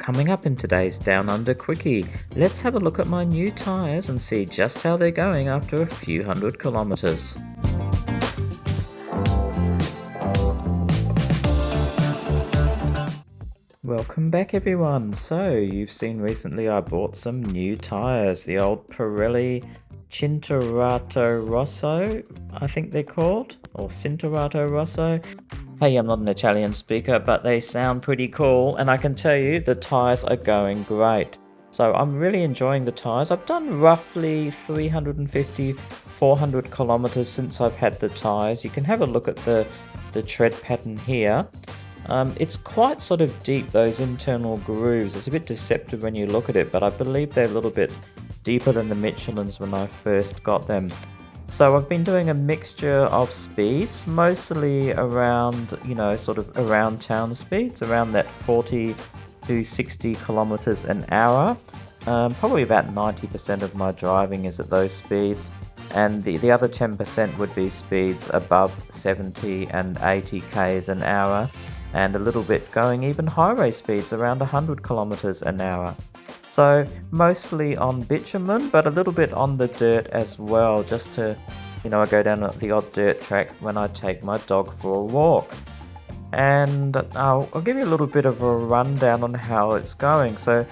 Coming up in today's Down Under Quickie, let's have a look at my new tyres and see just how they're going after a few hundred kilometres. Welcome back everyone. So you've seen recently I bought some new tyres, the old Pirelli Cinturato Rosso, I think they're called, or Cinturato Rosso. Hey, I'm not an Italian speaker, but they sound pretty cool, and I can tell you the tyres are going great. So I'm really enjoying the tyres. I've done roughly 350-400 kilometers since I've had the tyres. You can have a look at the tread pattern here. It's quite sort of deep, those internal grooves. It's a bit deceptive when you look at it, but I believe they're a little bit deeper than the Michelins when I first got them. So I've been doing a mixture of speeds, mostly around, sort of around town speeds, around that 40 to 60 kilometers an hour. Probably about 90% of my driving is at those speeds, and the other 10% would be speeds above 70 and 80 k's an hour, and a little bit going even highway speeds around 100 kilometers an hour. So mostly on bitumen, but a little bit on the dirt as well, just to, I go down the odd dirt track when I take my dog for a walk. And I'll give you a little bit of a rundown on how it's going. So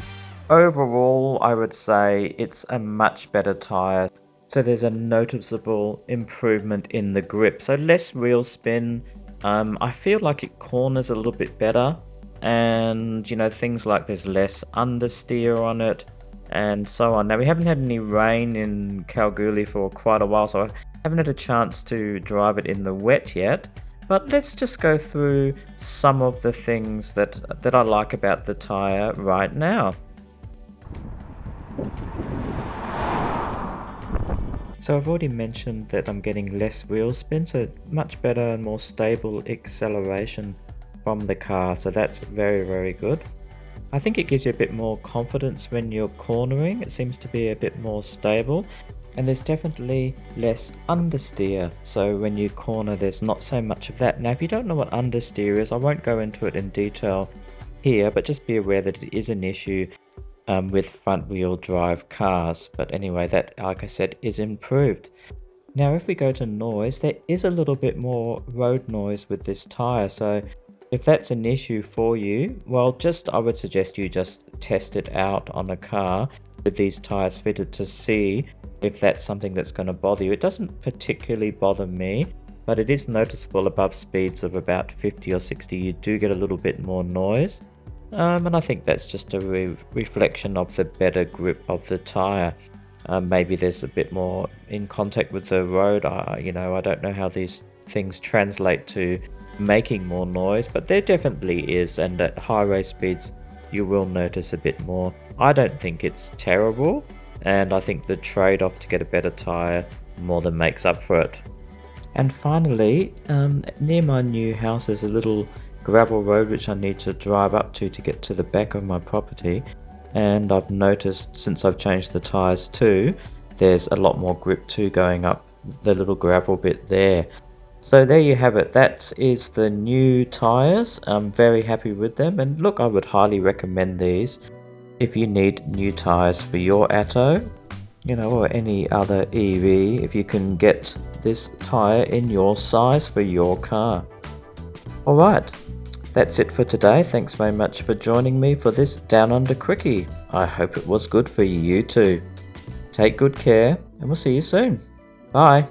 overall, I would say it's a much better tyre. So there's a noticeable improvement in the grip. So less wheel spin. I feel like it corners a little bit better. And things like there's less understeer on it and so on. Now we haven't had any rain in Kalgoorlie for quite a while, so I haven't had a chance to drive it in the wet yet, but let's just go through some of the things that I like about the tyre right now. So I've already mentioned that I'm getting less wheel spin, so much better and more stable acceleration from the car, so that's very, very good. I think it gives you a bit more confidence when you're cornering. It seems to be a bit more stable, and there's definitely less understeer, so when you corner there's not so much of that. Now if you don't know what understeer is, I won't go into it in detail here, but just be aware that it is an issue with front wheel drive cars. But anyway, that, like I said, is improved. Now if we go to noise, there is a little bit more road noise with this tyre, so if that's an issue for you, well, I would suggest you just test it out on a car with these tyres fitted to see if that's something that's going to bother you. It doesn't particularly bother me, but it is noticeable above speeds of about 50 or 60. You do get a little bit more noise, and I think that's just a reflection of the better grip of the tyre. Maybe there's a bit more in contact with the road. I don't know how these things translate to making more noise, but there definitely is, and at highway speeds you will notice a bit more. I don't think it's terrible, and I think the trade-off to get a better tyre more than makes up for it. And finally, near my new house there's a little gravel road which I need to drive up to get to the back of my property, and I've noticed since I've changed the tyres too, there's a lot more grip too going up the little gravel bit there. So there you have it. That is the new tyres. I'm very happy with them, and look, I would highly recommend these if you need new tyres for your Atto, or any other EV, if you can get this tyre in your size for your car. Alright, that's it for today. Thanks very much for joining me for this Down Under Quickie. I hope it was good for you too. Take good care, and we'll see you soon. Bye.